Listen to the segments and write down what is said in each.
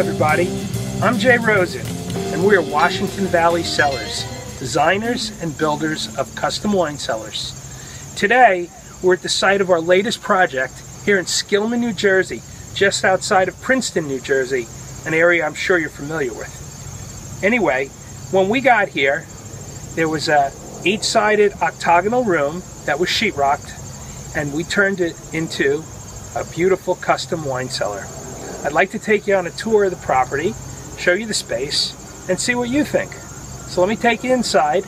everybody, I'm Jay Rosen, and we are Washington Valley Cellars, designers and builders of custom wine cellars. Today, we're at the site of our latest project here in Skillman, New Jersey, just outside of Princeton, New Jersey, an area I'm sure you're familiar with. Anyway, when we got here, there was a 8-sided octagonal room that was sheetrocked, and we turned it into a beautiful custom wine cellar. I'd like to take you on a tour of the property, show you the space, and see what you think. So let me take you inside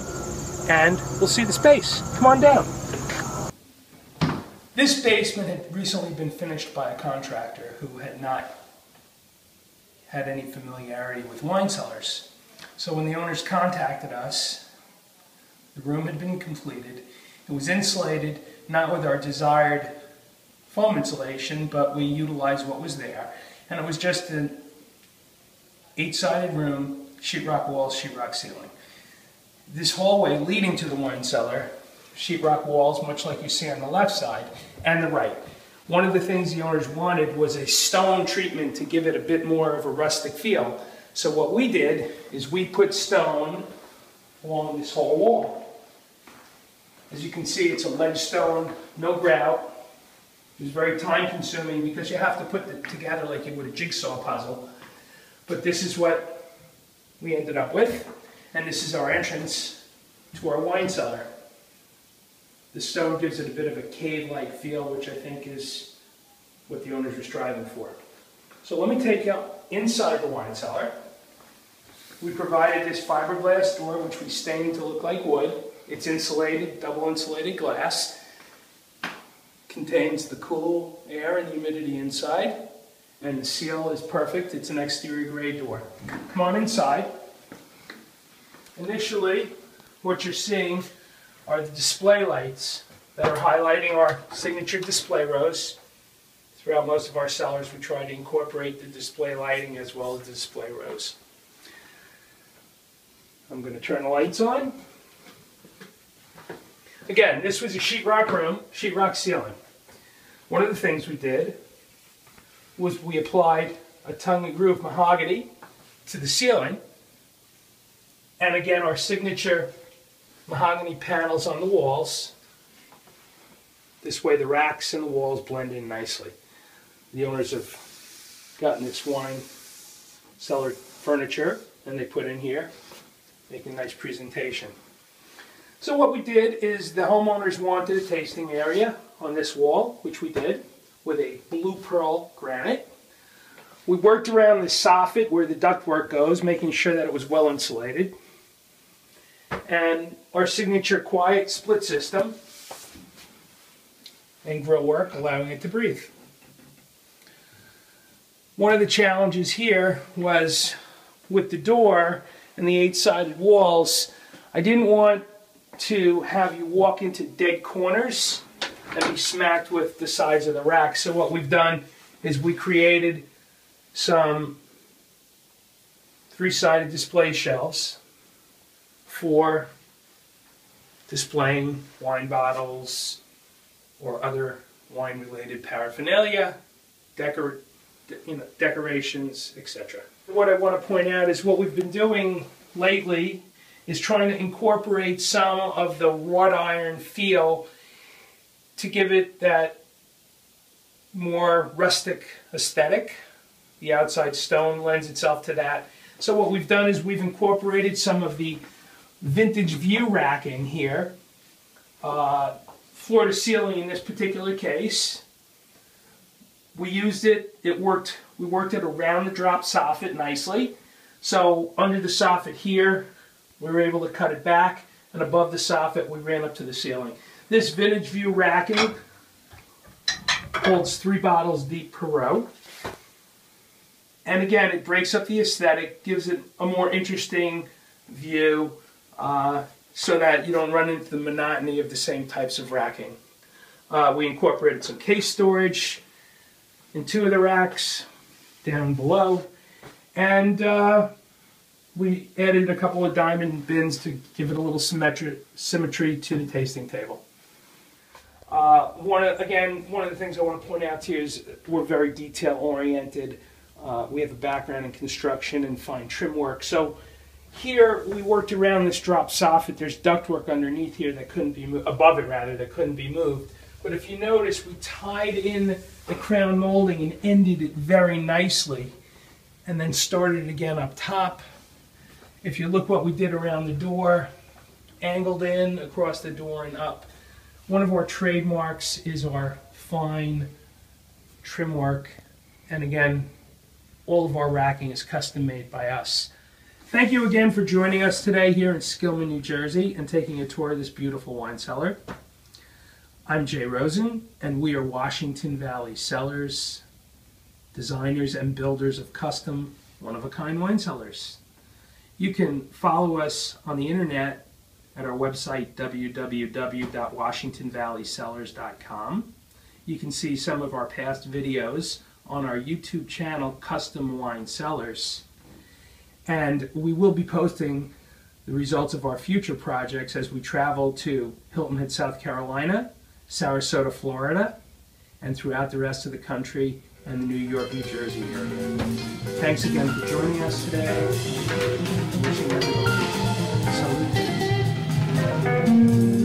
and we'll see the space. Come on down. This basement had recently been finished by a contractor who had not had any familiarity with wine cellars. So when the owners contacted us, the room had been completed. It was insulated, not with our desired foam insulation, but we utilized what was there. And it was just an 8-sided room, sheetrock walls, sheetrock ceiling. This hallway leading to the wine cellar, sheetrock walls, much like you see on the left side and the right. One of the things the owners wanted was a stone treatment to give it a bit more of a rustic feel. So what we did is we put stone along this whole wall. As you can see, it's a ledge stone, no grout. It was very time consuming because you have to put it together like you would a jigsaw puzzle. But this is what we ended up with, and this is our entrance to our wine cellar. The stone gives it a bit of a cave-like feel, which I think is what the owners were striving for. So let me take you inside the wine cellar. We provided this fiberglass door, which we stained to look like wood. It's insulated, double insulated glass. Contains the cool air and humidity inside, and the seal is perfect. It's an exterior grade door. Come on inside. Initially, what you're seeing are the display lights that are highlighting our signature display rows. Throughout most of our cellars, we try to incorporate the display lighting as well as the display rows. I'm going to turn the lights on. Again, this was a sheetrock room, sheetrock ceiling. One of the things we did was we applied a tongue and groove mahogany to the ceiling, and again our signature mahogany panels on the walls. This way the racks and the walls blend in nicely. The owners have gotten this wine cellar furniture and they put in here, making a nice presentation. So what we did is the homeowners wanted a tasting area on this wall, which we did, with a blue pearl granite. We worked around the soffit where the ductwork goes, making sure that it was well insulated. And our signature quiet split system and grill work, allowing it to breathe. One of the challenges here was with the door and the 8-sided walls, I didn't want to have you walk into dead corners and be smacked with the sides of the rack. So what we've done is we created some 3-sided display shelves for displaying wine bottles or other wine-related paraphernalia, decorations, etc. What I want to point out is what we've been doing lately is trying to incorporate some of the wrought iron feel to give it that more rustic aesthetic. The outside stone lends itself to that. So what we've done is we've incorporated some of the vintage view racking here, floor to ceiling in this particular case. We used it, we worked it around the drop soffit nicely. So under the soffit here, we were able to cut it back, and above the soffit we ran up to the ceiling. This vintage view racking holds 3 bottles deep per row. And again, it breaks up the aesthetic, gives it a more interesting view so that you don't run into the monotony of the same types of racking. We incorporated some case storage in 2 of the racks down below, and we added a couple of diamond bins to give it a little symmetry to the tasting table. One of the things I want to point out to you is we're very detail oriented. We have a background in construction and fine trim work. So here we worked around this drop soffit. There's ductwork underneath here that couldn't be moved, above it rather, that couldn't be moved. But if you notice, we tied in the crown molding and ended it very nicely, and then started again up top. If you look what we did around the door, angled in across the door and up. One of our trademarks is our fine trim work, and again, all of our racking is custom made by us. Thank you again for joining us today here in Skillman, New Jersey, and taking a tour of this beautiful wine cellar. I'm Jay Rosen, and we are Washington Valley Cellars, designers and builders of custom, one-of-a-kind wine cellars. You can follow us on the internet at our website, www.washingtonvalleycellars.com. You can see some of our past videos on our YouTube channel, Custom Wine Cellars. And we will be posting the results of our future projects as we travel to Hilton Head, South Carolina, Sarasota, Florida, and throughout the rest of the country and the New York, New Jersey area. Thanks again for joining us today. Wishing everybody salute.